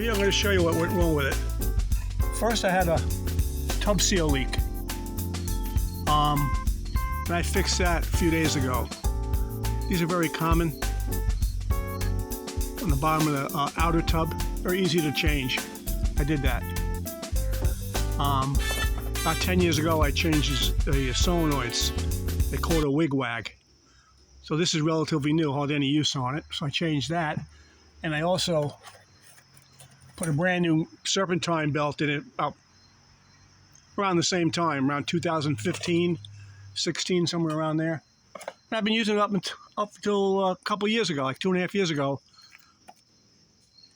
here I'm going to show you what went wrong with it. First I had a tub seal leak. And I fixed that a few days ago. These are very common on the bottom of the outer tub. Very easy to change. I did that. About 10 years ago I changed the solenoids. They call it a wig-wag. So this is relatively new, hardly any use on it. So I changed that. And I also put a brand new serpentine belt in it about around the same time, around 2015, 16, somewhere around there. And I've been using it up until a couple years ago, like 2.5 years ago.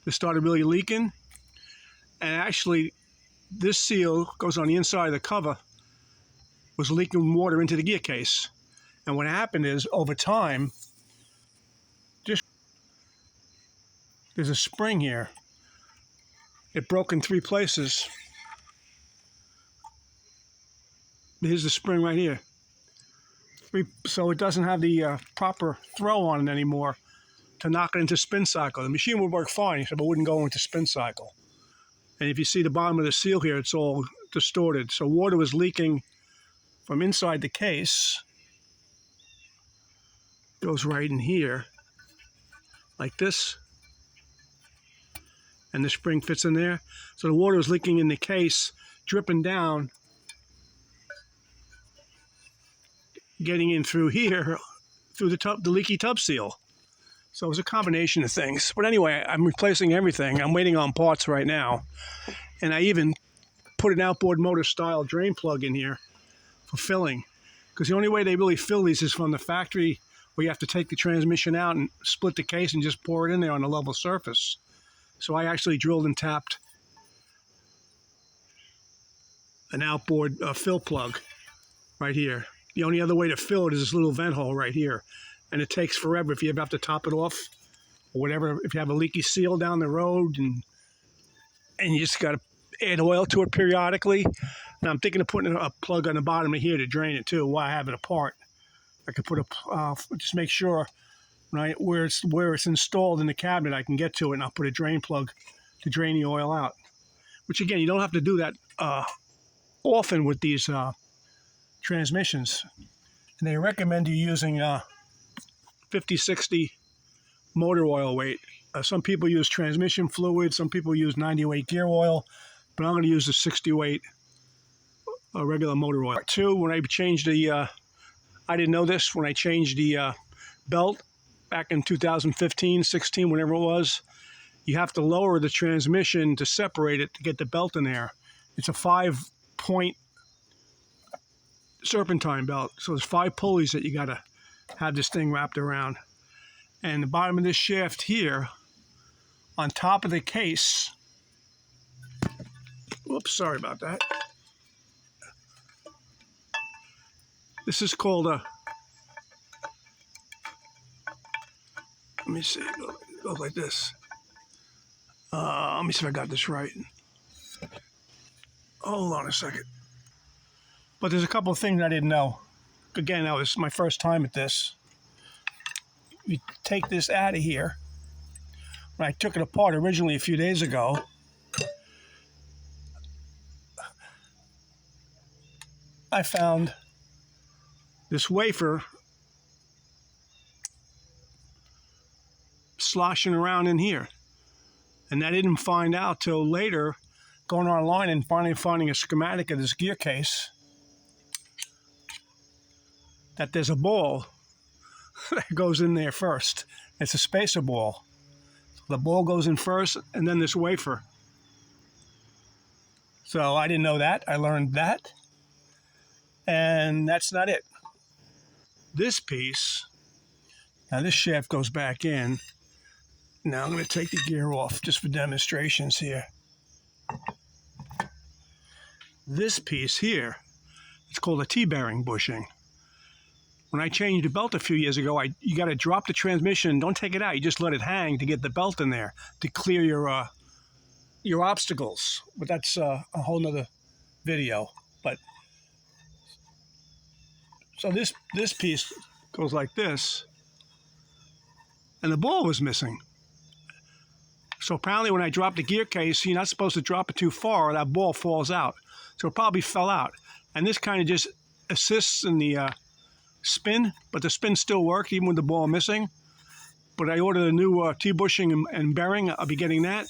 It started really leaking. And actually, this seal goes on the inside of the cover, was leaking water into the gear case. And what happened is, over time, there's a spring here. It broke in 3 places. Here's the spring right here. So it doesn't have the proper throw on it anymore to knock it into spin cycle. The machine would work fine, but it wouldn't go into spin cycle. And if you see the bottom of the seal here, it's all distorted. So water was leaking from inside the case. Goes right in here, like this. And the spring fits in there. So the water was leaking in the case, dripping down, getting in through here, through the leaky tub seal. So it was a combination of things. But anyway, I'm replacing everything. I'm waiting on parts right now. And I even put an outboard motor style drain plug in here for filling. Because the only way they really fill these is from the factory, where you have to take the transmission out and split the case and just pour it in there on a level surface. So I actually drilled and tapped an outboard fill plug right here. The only other way to fill it is this little vent hole right here. And it takes forever if you ever have to top it off or whatever. If you have a leaky seal down the road and you just got to add oil to it periodically. And I'm thinking of putting a plug on the bottom of here to drain it too while I have it apart. I could put just make sure, right, where it's installed in the cabinet, I can get to it, and I'll put a drain plug to drain the oil out. Which again, you don't have to do that often with these transmissions. And they recommend you using 50-60 motor oil weight. Some people use transmission fluid, some people use 90 weight gear oil, but I'm going to use the 60 weight regular motor oil. Two, when I changed the, I didn't know this, when I changed the belt back in 2015, 16, whenever it was, you have to lower the transmission to separate it to get the belt in there. It's a 5-point serpentine belt, so there's 5 pulleys that you got to have this thing wrapped around. And the bottom of this shaft here, on top of the case, whoops, sorry about that. This is called a, let me see, it goes like this. Let me see if I got this right. Hold on a second. But there's a couple of things I didn't know. Again, that was my first time at this. You take this out of here. When I took it apart originally a few days ago, I found this wafer sloshing around in here. And I didn't find out till later, going online and finally finding a schematic of this gear case, that there's a ball that goes in there first. It's a spacer ball. The ball goes in first, and then this wafer. So I didn't know that. I learned that. And that's not it. This piece, now this shaft goes back in. Now I'm going to take the gear off just for demonstrations here. This piece here, it's called a T-bearing bushing. When I changed the belt a few years ago, you got to drop the transmission. Don't take it out. You just let it hang to get the belt in there to clear your obstacles. But that's a whole nother video. But so this piece goes like this, and the ball was missing. So apparently when I drop the gear case, you're not supposed to drop it too far or that ball falls out. So it probably fell out. And this kind of just assists in the spin, but the spin still worked even with the ball missing. But I ordered a new T-bushing and bearing. I'll be getting that.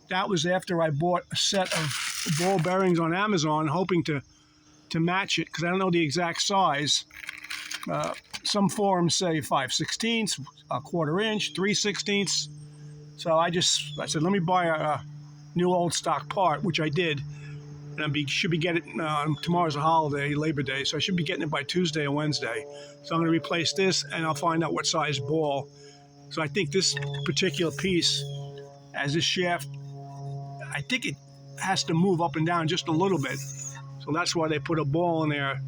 That was after I bought a set of ball bearings on Amazon, hoping to match it, because I don't know the exact size. Some forums say 5/16, a 1/4 inch, 3/16. So I said, let me buy a new old stock part, which I did. And I should be getting tomorrow's a holiday, Labor Day, so I should be getting it by Tuesday or Wednesday. So I'm going to replace this, and I'll find out what size ball. So I think this particular piece, as this shaft, I think it has to move up and down just a little bit. So that's why they put a ball in there.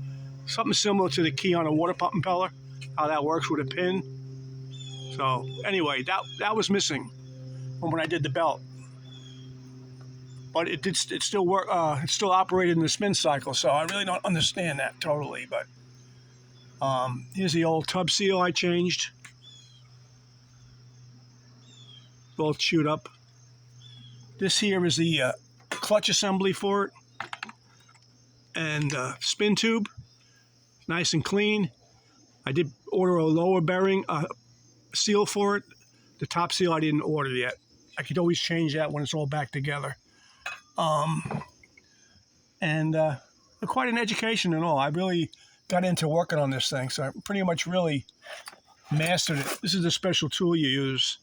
Something similar to the key on a water pump impeller, how that works with a pin. So anyway, that was missing from when I did the belt. But it still work. It still operated in the spin cycle, so I really don't understand that totally. But here's the old tub seal I changed. Both chewed up. This here is the clutch assembly for it, and spin tube, nice and clean. I did order a lower bearing seal for it. The top seal I didn't order yet. I could always change that when it's all back together. Quite an education and all. I really got into working on this thing, so I pretty much really mastered it. This is the special tool you use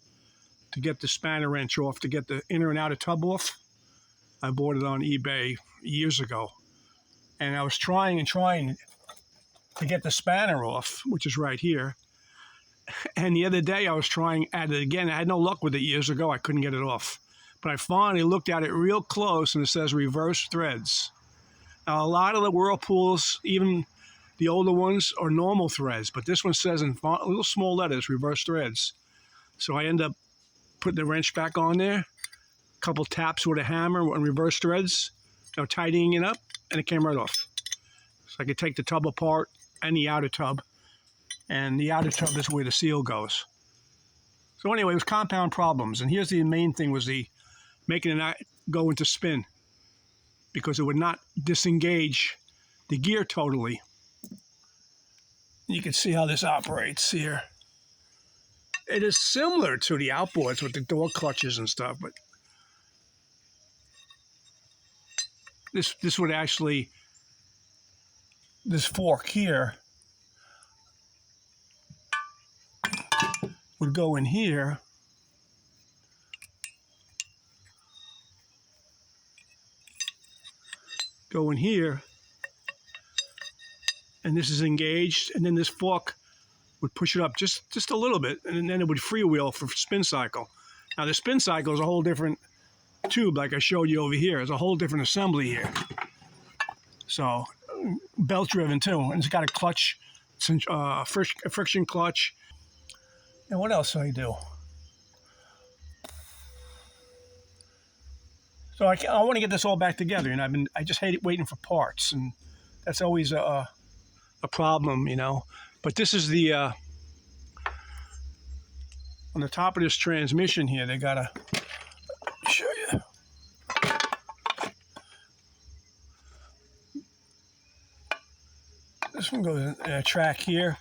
to get the spanner wrench off, to get the inner and outer tub off. I bought it on eBay years ago, and I was trying to get the spanner off, which is right here. And the other day I was trying at it again. I had no luck with it years ago. I couldn't get it off. But I finally looked at it real close, and it says reverse threads. Now, a lot of the Whirlpools, even the older ones, are normal threads, but this one says in little small letters, reverse threads. So I end up putting the wrench back on there, a couple taps with a hammer on reverse threads, tightening it up, and it came right off. So I could take the tub apart and the outer tub, and the outer tub is where the seal goes. So anyway, it was compound problems, and here's the main thing was making it not go into spin, because it would not disengage the gear totally. You can see how this operates here. It is similar to the outboards with the door clutches and stuff, but this would actually, this fork here would go in here. Go in here, and this is engaged, and then this fork would push it up just a little bit, and then it would freewheel for spin cycle. Now the spin cycle is a whole different tube, like I showed you over here. It's a whole different assembly here. So belt driven too, and it's got a clutch, a friction clutch. And what else do I do? So I want to get this all back together, and I just hate waiting for parts, and that's always a problem, But this is the on the top of this transmission here. They gotta show you. This one goes in a track here,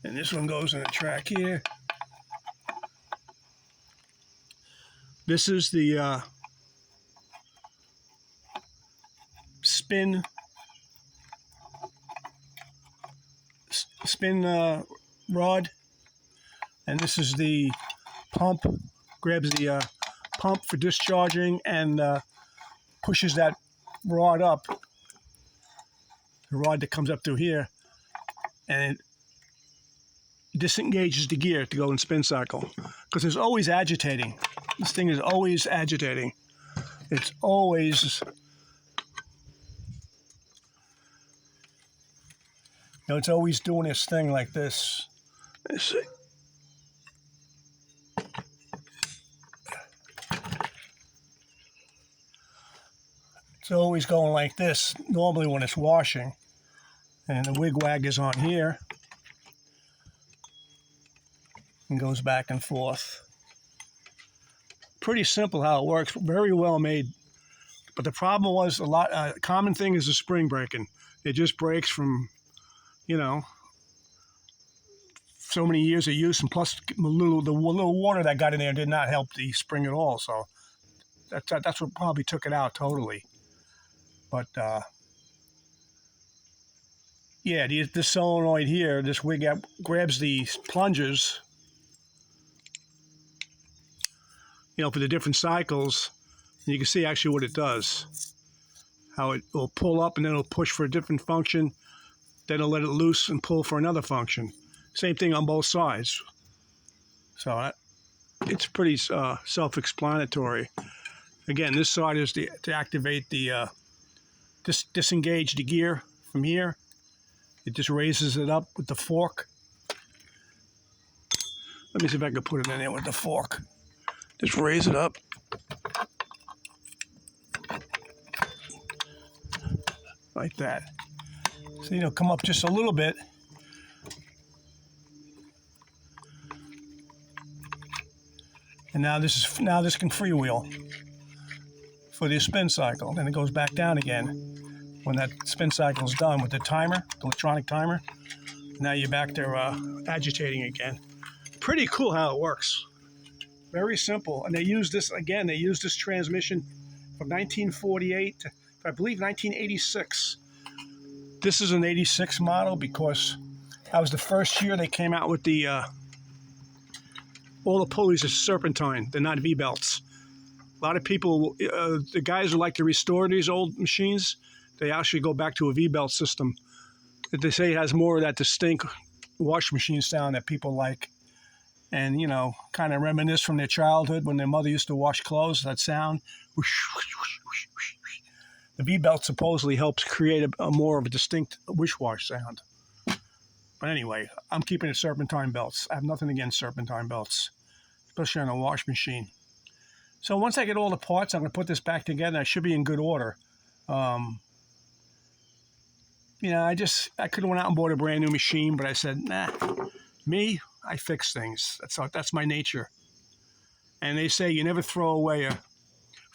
and this one goes in a track here. This is the spin rod, and this is the pump. Grabs the pump for discharging and pushes that rod up, the rod that comes up through here, and it disengages the gear to go in spin cycle, because it's always agitating. This thing is always agitating. It's always, it's always doing this thing like this. Let's see. It's always going like this, normally when it's washing. And the wig-wag is on here and goes back and forth. pretty simple how it works. Very well made. But the problem was common thing is the spring breaking. It just breaks from, you know, so many years of use, and plus the little water that got in there did not help the spring at all. So that's what probably took it out totally. But yeah, this solenoid here, this wig grabs the plungers, you know, for the different cycles. And you can see actually what it does. How it will pull up and then it'll push for a different function. Then it'll let it loose and pull for another function. Same thing on both sides. So it's pretty self-explanatory. Again, this side is to activate the disengage the gear from here. It just raises it up with the fork. Let me see if I can put it in there with the fork. Just raise it up. Like that. So, you know, come up just a little bit. And now this can freewheel for the spin cycle. Then it goes back down again when that spin cycle is done with the timer, the electronic timer. Now you're back there agitating again. Pretty cool how it works. Very simple. And they use this transmission from 1948 to, I believe, 1986. This is an 86 model because that was the first year they came out with the all the pulleys are serpentine. They're not V-belts. A lot of people, the guys who like to restore these old machines, they actually go back to a V-belt system. They say it has more of that distinct wash machine sound that people like. And, you know, kind of reminisce from their childhood when their mother used to wash clothes, that sound. The V-belt supposedly helps create a more of a distinct wish-wash sound. But anyway, I'm keeping it serpentine belts. I have nothing against serpentine belts, especially on a wash machine. So once I get all the parts, I'm going to put this back together. I should be in good order. You know, I could have went out and bought a brand new machine, but I said, nah, me, I fix things. That's my nature. And they say you never throw away a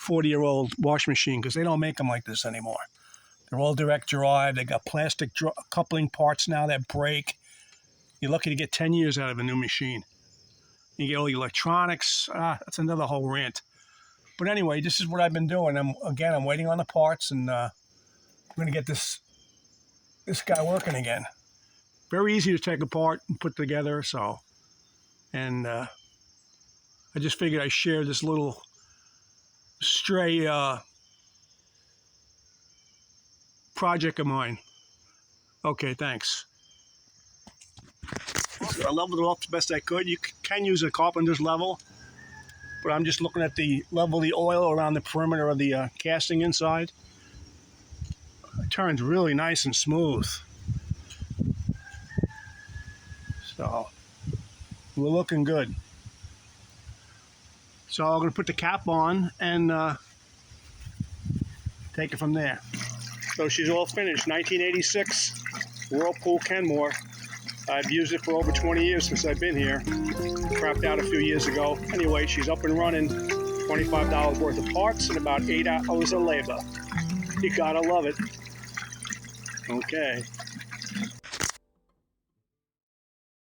40-year-old wash machine because they don't make them like this anymore. They're all direct drive. They got plastic coupling parts now that break. You're lucky to get 10 years out of a new machine. You get all the electronics. That's another whole rant. But anyway, this is what I've been doing. I'm waiting on the parts, and I'm going to get this guy working again. Very easy to take apart and put together. So, and I just figured I'd share this little stray project of mine. Okay, thanks. I leveled it off the best I could. You can use a carpenter's level, but I'm just looking at the level of the oil around the perimeter of the casting inside. It turns really nice and smooth. So we're looking good. So I'm going to put the cap on and take it from there. So she's all finished. 1986 Whirlpool Kenmore. I've used it for over 20 years since I've been here. Crapped out a few years ago. Anyway, she's up and running. $25 worth of parts and about 8 hours of labor. You gotta love it. Okay.